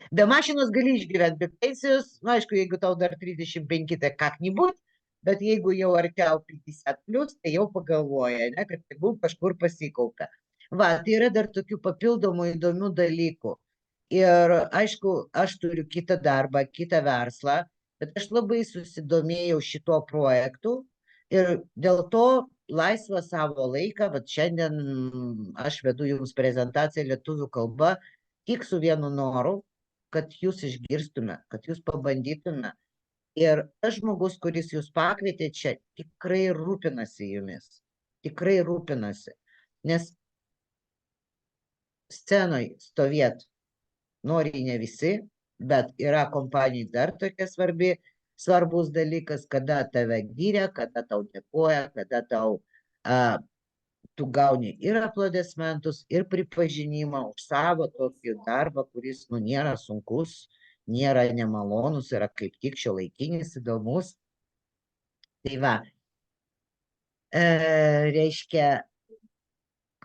Speaker 2: Be mašinos gali išgyventi, be pensijos, aišku, jeigu tau dar 35, tai как-нибудь, bet jeigu jau arčiau 50+, tai jau pagalvoja, ne, kad tegul kažkur pasikaupia. Va, tai yra dar tokių papildomų įdomių dalykų. Ir aišku, aš turiu kitą darbą, kitą verslą, bet aš labai susidomėjau šituo projektu ir dėl to laisvą savo laiką, bet šiandien aš vedu jums prezentaciją lietuvių kalba tik su vienu noru, kad jūs išgirstume, kad jūs pabandytume. Ir tas žmogus, kuris jūs pakvietė čia, tikrai rūpinasi jumis. Tikrai rūpinasi. Nes scenoje stovėt nori ne visi, bet yra kompanijai dar tokia svarbus dalykas, kada tave gyria, kada tau dėkoja, kada tu gauni ir aplodismentus, ir pripažinimą už savo tokį darbą, kuris nėra sunkus, nėra nemalonus, yra kaip tik šiuolaikinis, įdomus. Tai va, reiškia,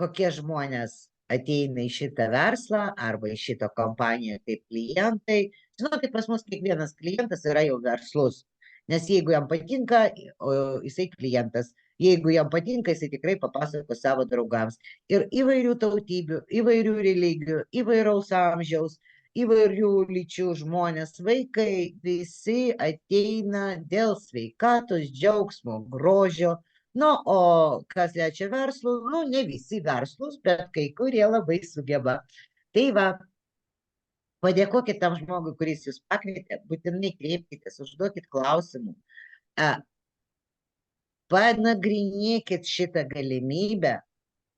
Speaker 2: kokie žmonės ateina į šitą verslą arba į šitą kompaniją kaip klientai. Žinokit, pas mus kiekvienas klientas yra jau verslus, nes jeigu jam patinka, jisai klientas, jeigu jam patinka, jisai tikrai papasako savo draugams. Ir įvairių tautybių, įvairių religijų, įvairaus amžiaus, įvairių lyčių žmonės, vaikai, visi ateina dėl sveikatos, džiaugsmo, grožio. O kas liečia verslų, ne visi verslus, bet kai kurie labai sugeba. Tai va, padėkokit tam žmogui, kuris jūs pakvietė, būtinai kreipkitės, užduokit klausimų. Panagrinėkit šitą galimybę.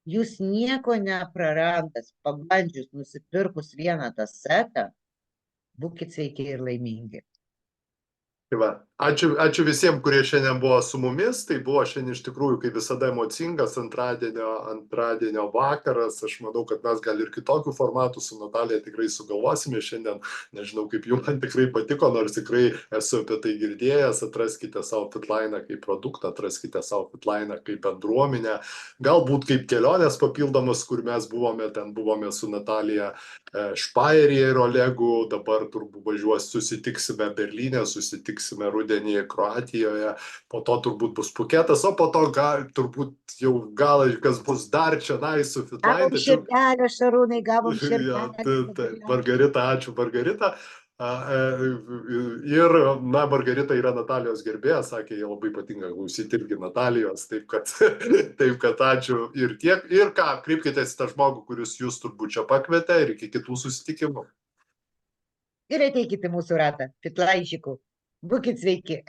Speaker 2: Jūs nieko neprarandat, pabandžius nusipirkus vieną tą setą, būkit sveiki ir laimingi.
Speaker 1: Tai va, ačiū visiems, kurie šiandien buvo su mumis. Tai buvo šiandien iš tikrųjų, kaip visada, emocingas antradienio vakaras. Aš manau, kad mes gal ir kitokių formatų su Natalija tikrai sugalvosime šiandien. Nežinau, kaip jums man tikrai patiko, nors tikrai esu apie tai girdėjęs. Atraskite savo Fitline kaip produktą, atraskite savo Fitline kaip bendruomenę. Galbūt kaip kelionės papildomas, kur mes buvome su Natalija Špairėje ir Olegu. Dabar turbūt susitiksime Berlyne, susitiksime rudenį Kroatijoje, po to turbūt bus Puketas, o po to turbūt jau gal kas bus dar čia su Fitline.
Speaker 2: Gavom širdelę, Šarūnai, gavom širdelę.
Speaker 1: Margarita, ačiū Margarita. Ir, na, Margarita yra Natalijos gerbėja, sakė, jie labai patinka klausyti irgi Natalijos, taip kad ačiū ir tiek. Ir ką, kreipkitės į tą žmogų, kuris jūs turbūt čia pakvietė ir iki kitų susitikimų.
Speaker 2: Ir ateikite į mūsų ratą, Pitlaišikų. Būkit sveiki.